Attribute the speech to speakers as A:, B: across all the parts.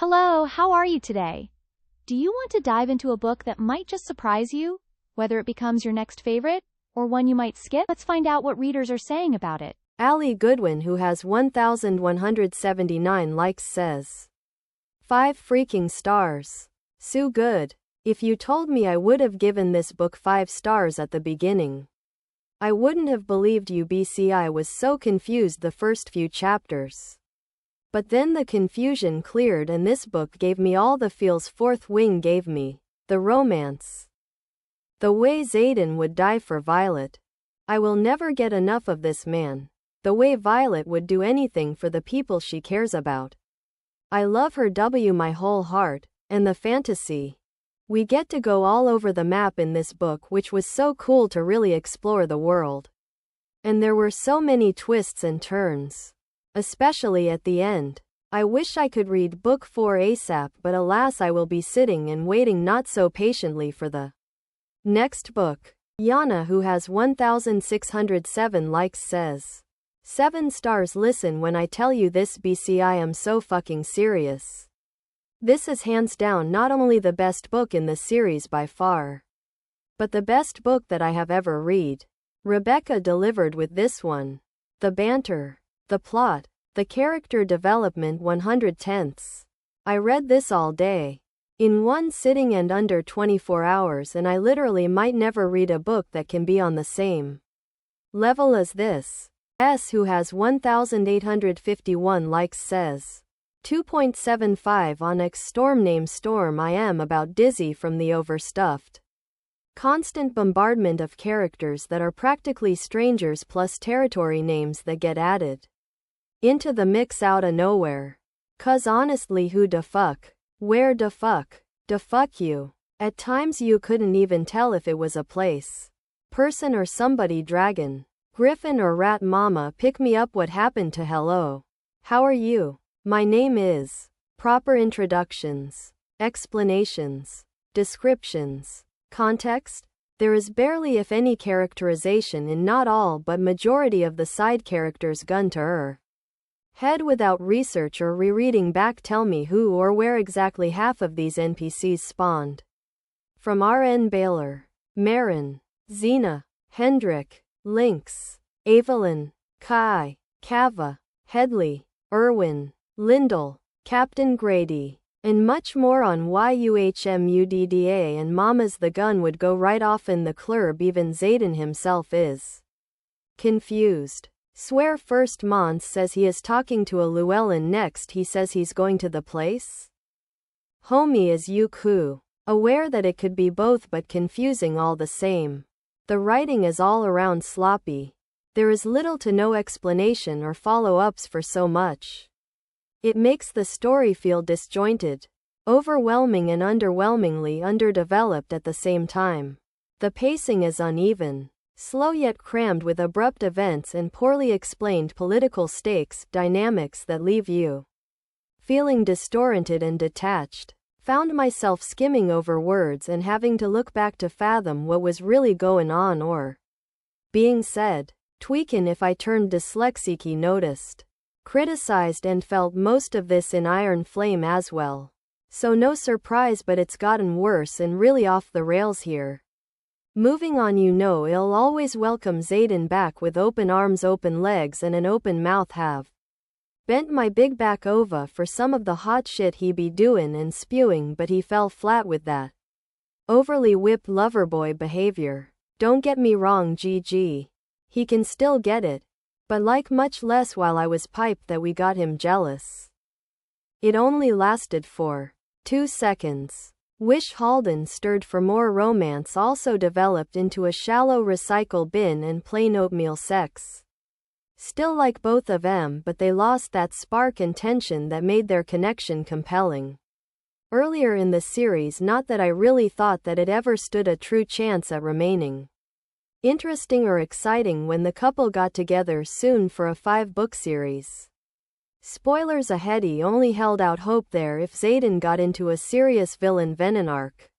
A: Hello, how are you today? Do you want to dive into a book that might just surprise you? Whether it becomes your next favorite, or one you might skip? Let's find out what readers are saying about it.
B: Ali Goodwin, who has 1,179 likes, says, 5 freaking stars. So good. If you told me I would have given this book 5 stars at the beginning, I wouldn't have believed you. I was so confused the first few chapters. But then the confusion cleared and this book gave me all the feels Fourth Wing gave me. The romance. The way Xaden would die for Violet. I will never get enough of this man. The way Violet would do anything for the people she cares about. I love her my whole heart, and the fantasy. We get to go all over the map in this book, which was so cool to really explore the world. And there were so many twists and turns. Especially at the end. I wish I could read book 4 ASAP, but alas, I will be sitting and waiting not so patiently for the next book. Yana, who has 1,607 likes, says, 7 stars. Listen when I tell you this, I am so fucking serious. This is hands down not only the best book in the series by far, but the best book that I have ever read. Rebecca delivered with this one. The banter, the plot, the character development 110ths. I read this all day. In one sitting and under 24 hours, and I literally might never read a book that can be on the same level as this. Who has 1,851 likes, says, 2.75 Onyx Storm. Name Storm. I am about dizzy from the overstuffed, constant bombardment of characters that are practically strangers plus territory names that get added into the mix outta nowhere. 'Cause honestly, who da fuck? Where da fuck? Da fuck you? At times you couldn't even tell if it was a place, person or somebody. Dragon, Griffin or Rat Mama, pick me up. What happened to hello? How are you? My name is. Proper introductions, explanations, descriptions, context. There is barely if any characterization in not all but majority of the side characters. Gun to her head without research or rereading back. Tell me who or where exactly half of these NPCs spawned. From R.N. Baylor, Marin, Xena, Hendrik, Lynx, Evelyn, Kai, Kava, Headley, Irwin, Lyndall, Captain Grady, and much more on YUHMUDDA. And Mama's the gun would go right off in the club. Even Xaden himself is confused. Swear first Mons says he is talking to a Llewellyn, next he says he's going to the place. Homie is Yuku, aware that it could be both but confusing all the same. The writing is all around sloppy. There is little to no explanation or follow-ups for so much. It makes the story feel disjointed, overwhelming and underwhelmingly underdeveloped at the same time. The pacing is uneven, slow yet crammed with abrupt events and poorly explained political stakes, dynamics that leave you feeling disoriented and detached. Found myself skimming over words and having to look back to fathom what was really going on or being said. Tweakin' if I turned dyslexic. He noticed, criticized and felt most of this in Iron Flame as well. So no surprise, but it's gotten worse and really off the rails here. Moving on, I'll always welcome Xaden back with open arms, open legs and an open mouth. Have bent my big back over for some of the hot shit he be doing and spewing, but he fell flat with that overly whipped loverboy behavior. Don't get me wrong, GG. He can still get it, but like much less while I was piped that we got him jealous. It only lasted for 2 seconds. Wish Halden stirred for more romance also developed into a shallow recycle bin and plain oatmeal sex. Still like both of them, but they lost that spark and tension that made their connection compelling earlier in the series. Not that I really thought that it ever stood a true chance at remaining interesting or exciting when the couple got together soon for a 5-book series. Spoilers ahead, he only held out hope there if Xaden got into a serious villain venom arc.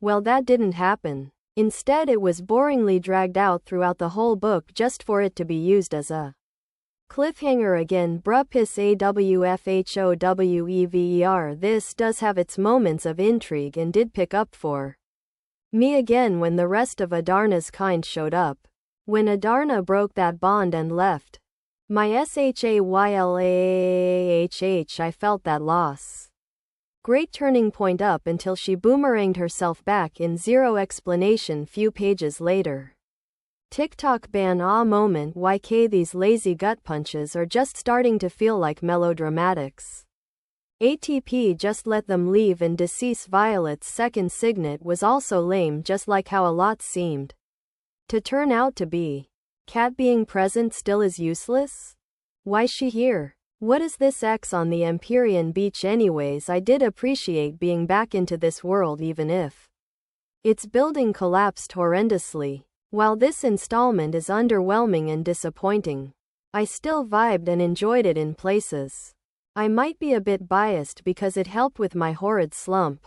B: Well, that didn't happen. Instead, it was boringly dragged out throughout the whole book just for it to be used as a Cliffhanger again, bruh, piss awfhowever. This does have its moments of intrigue and did pick up for me again when the rest of Adarna's kind showed up. When Adarna broke that bond and left my Shaylah, I felt that loss. Great turning point up until she boomeranged herself back in zero explanation few pages later. TikTok ban moment, YK, these lazy gut punches are just starting to feel like melodramatics. ATP just let them leave, and deceased Violet's second signet was also lame, just like how a lot seemed to turn out to be. Cat being present still is useless? Why's she here? What is this X on the Empyrean beach anyways? I did appreciate being back into this world even if its building collapsed horrendously. While this installment is underwhelming and disappointing, I still vibed and enjoyed it in places. I might be a bit biased because it helped with my horrid slump.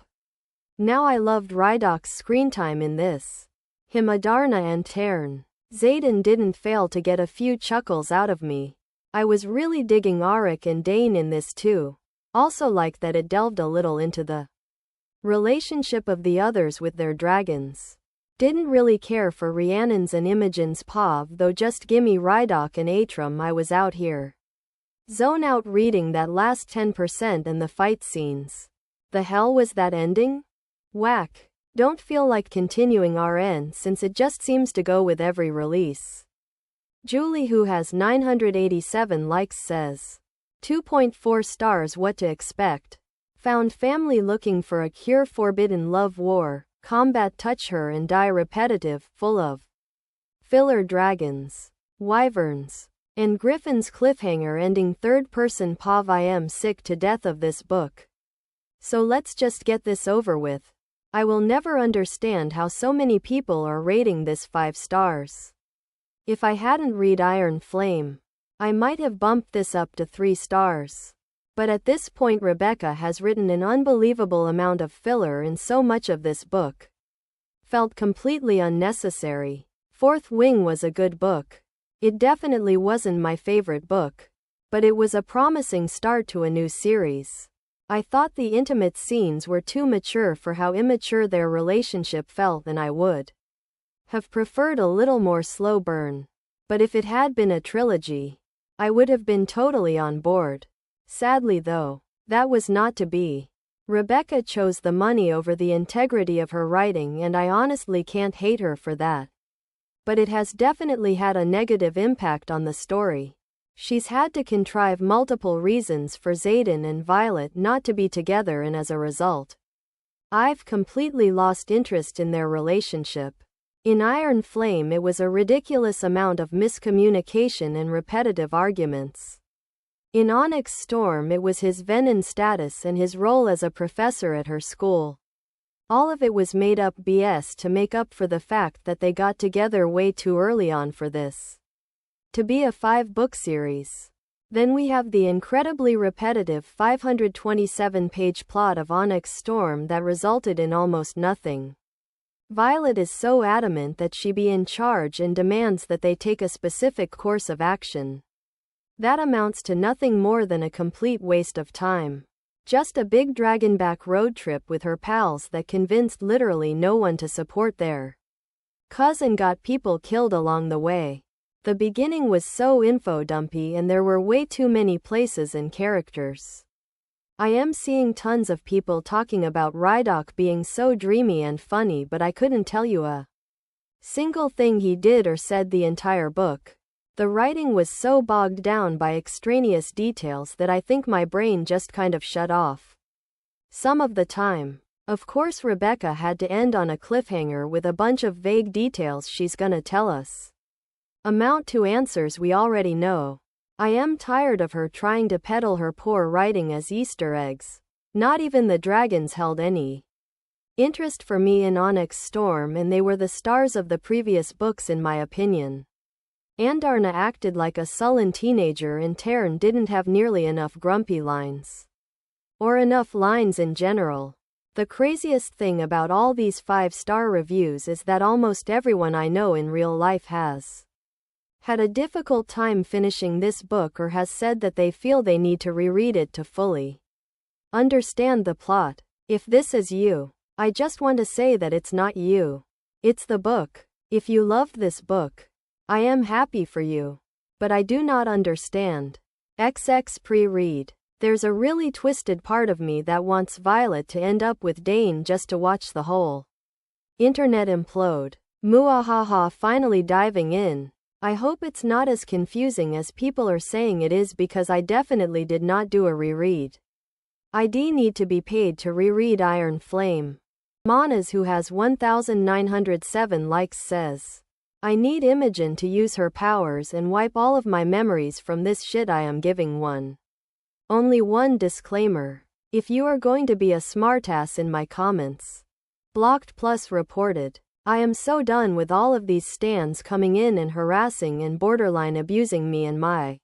B: Now I loved Rydok's screen time in this. Him, Adarna and Tern. Xaden didn't fail to get a few chuckles out of me. I was really digging Auric and Dane in this too. Also liked that it delved a little into the relationship of the others with their dragons. Didn't really care for Rhiannon's and Imogen's POV though, just gimme Rydok and Atrum. I was out here. Zone out reading that last 10% and the fight scenes. The hell was that ending? Whack. Don't feel like continuing RN since it just seems to go with every release. Julie, who has 987 likes, says 2.4 stars. What to expect? Found family looking for a cure. Forbidden love war. Combat touch her and die repetitive, full of filler dragons, wyverns, and griffins. Cliffhanger ending third-person POV. I am sick to death of this book. So let's just get this over with. I will never understand how so many people are rating this 5 stars. If I hadn't read Iron Flame, I might have bumped this up to 3 stars. But at this point Rebecca has written an unbelievable amount of filler in so much of this book. Felt completely unnecessary. Fourth Wing was a good book. It definitely wasn't my favorite book, but it was a promising start to a new series. I thought the intimate scenes were too mature for how immature their relationship felt, and I would have preferred a little more slow burn. But if it had been a trilogy, I would have been totally on board. Sadly though, that was not to be. Rebecca chose the money over the integrity of her writing, and I honestly can't hate her for that. But it has definitely had a negative impact on the story. She's had to contrive multiple reasons for Xaden and Violet not to be together, and as a result, I've completely lost interest in their relationship. In Iron Flame it was a ridiculous amount of miscommunication and repetitive arguments. In Onyx Storm it was his Venom status and his role as a professor at her school. All of it was made up BS to make up for the fact that they got together way too early on for this to be a 5-book series. Then we have the incredibly repetitive 527-page plot of Onyx Storm that resulted in almost nothing. Violet is so adamant that she be in charge and demands that they take a specific course of action. That amounts to nothing more than a complete waste of time. Just a big dragonback road trip with her pals that convinced literally no one to support their cause and got people killed along the way. The beginning was so info-dumpy and there were way too many places and characters. I am seeing tons of people talking about Rydok being so dreamy and funny, but I couldn't tell you a single thing he did or said the entire book. The writing was so bogged down by extraneous details that I think my brain just kind of shut off some of the time. Of course Rebecca had to end on a cliffhanger with a bunch of vague details she's gonna tell us amount to answers we already know. I am tired of her trying to peddle her poor writing as Easter eggs. Not even the dragons held any interest for me in Onyx Storm, and they were the stars of the previous books in my opinion. Adarna acted like a sullen teenager, and Tern didn't have nearly enough grumpy lines. Or enough lines in general. The craziest thing about all these 5-star reviews is that almost everyone I know in real life has had a difficult time finishing this book or has said that they feel they need to reread it to fully understand the plot. If this is you, I just want to say that it's not you. It's the book. If you loved this book, I am happy for you. But I do not understand. XX pre-read. There's a really twisted part of me that wants Violet to end up with Dane just to watch the whole internet implode. Muahaha, finally diving in. I hope it's not as confusing as people are saying it is, because I definitely did not do a reread. ID need to be paid to reread Iron Flame. Manas, who has 1907 likes, says, I need Imogen to use her powers and wipe all of my memories from this shit. I am giving only one disclaimer. If you are going to be a smartass in my comments. Blocked Plus reported. I am so done with all of these stans coming in and harassing and borderline abusing me and my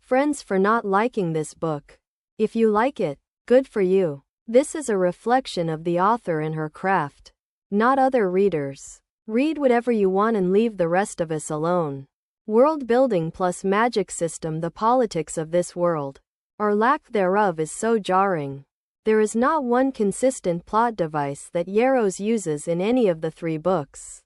B: friends for not liking this book. If you like it, good for you. This is a reflection of the author and her craft, not other readers. Read whatever you want and leave the rest of us alone. World building plus magic system. The politics of this world, or lack thereof, is so jarring. There is not one consistent plot device that Yarros uses in any of the 3 books.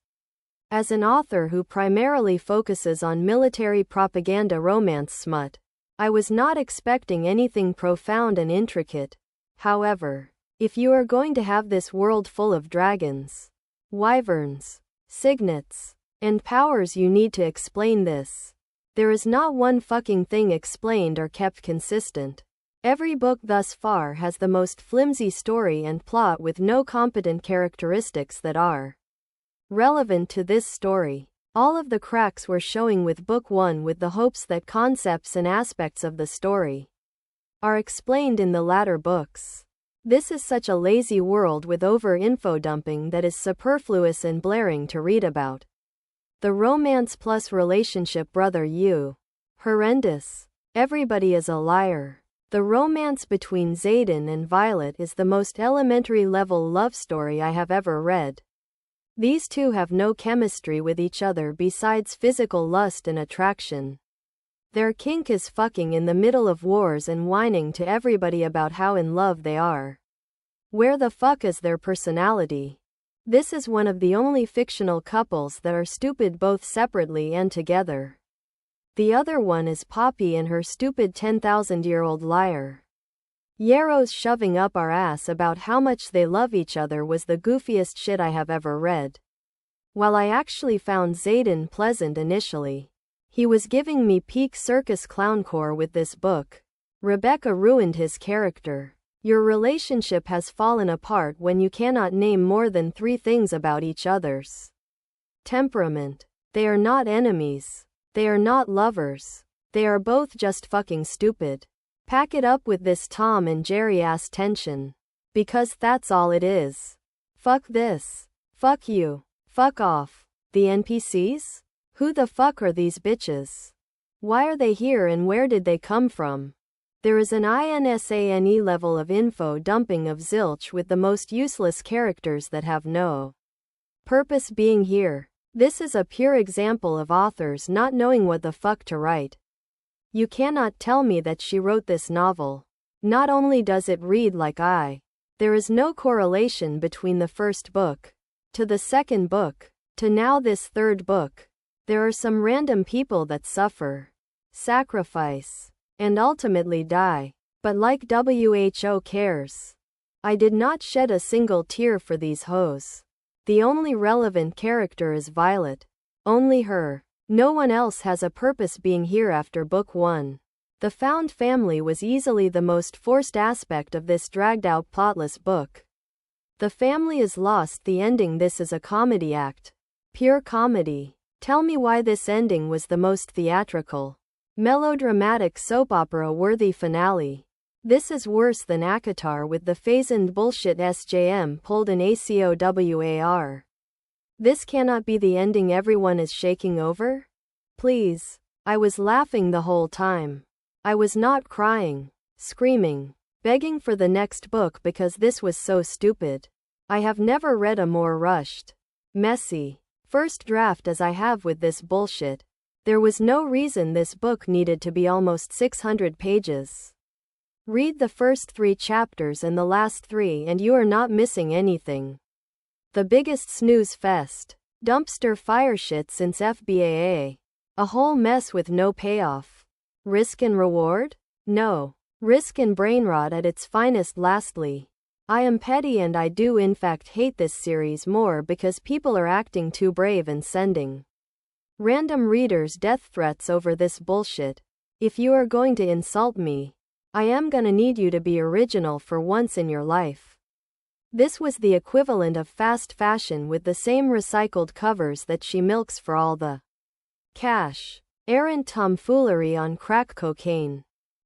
B: As an author who primarily focuses on military propaganda romance smut, I was not expecting anything profound and intricate. However, if you are going to have this world full of dragons, wyverns, signets, and powers, you need to explain this. There is not one fucking thing explained or kept consistent. Every book thus far has the most flimsy story and plot with no competent characteristics that are relevant to this story. All of the cracks were showing with book 1, with the hopes that concepts and aspects of the story are explained in the latter books. This is such a lazy world with over info dumping that is superfluous and blaring to read about. The romance plus relationship, brother, you. Horrendous. Everybody is a liar. The romance between Xaden and Violet is the most elementary level love story I have ever read. These two have no chemistry with each other besides physical lust and attraction. Their kink is fucking in the middle of wars and whining to everybody about how in love they are. Where the fuck is their personality? This is one of the only fictional couples that are stupid both separately and together. The other one is Poppy and her stupid 10,000-year-old liar. Yarros shoving up our ass about how much they love each other was the goofiest shit I have ever read. While I actually found Xaden pleasant initially, he was giving me peak circus clowncore with this book. Rebecca ruined his character. Your relationship has fallen apart when you cannot name more than 3 things about each other's temperament. They are not enemies. They are not lovers. They are both just fucking stupid. Pack it up with this Tom and Jerry ass tension. Because that's all it is. Fuck this. Fuck you. Fuck off. The NPCs? Who the fuck are these bitches? Why are they here and where did they come from? There is an INSANE level of info dumping of zilch with the most useless characters that have no purpose being here. This is a pure example of authors not knowing what the fuck to write. You cannot tell me that she wrote this novel. Not only does it read like there is no correlation between the first book to the second book to now this third book. There are some random people that suffer, sacrifice, and ultimately die. But like WHO cares? I did not shed a single tear for these hoes. The only relevant character is Violet. Only her. No one else has a purpose being here after book 1. The found family was easily the most forced aspect of this dragged-out plotless book. The family is lost. The ending. This is a comedy act. Pure comedy. Tell me why this ending was the most theatrical, melodramatic soap opera-worthy finale. This is worse than ACOTAR with the phased bullshit SJM pulled in ACOWAR. This cannot be the ending everyone is shaking over? Please. I was laughing the whole time. I was not crying, screaming, begging for the next book because this was so stupid. I have never read a more rushed, messy first draft as I have with this bullshit. There was no reason this book needed to be almost 600 pages. Read the first 3 chapters and the last 3 and you are not missing anything. The biggest snooze fest. Dumpster fire shit since FBAA. A whole mess with no payoff. Risk and reward? No. Risk and brainrot at its finest. Lastly, I am petty and I do in fact hate this series more because people are acting too brave and sending random readers death threats over this bullshit. If you are going to insult me, I am gonna need you to be original for once in your life. This was the equivalent of fast fashion with the same recycled covers that she milks for all the cash. Errant tomfoolery on crack cocaine.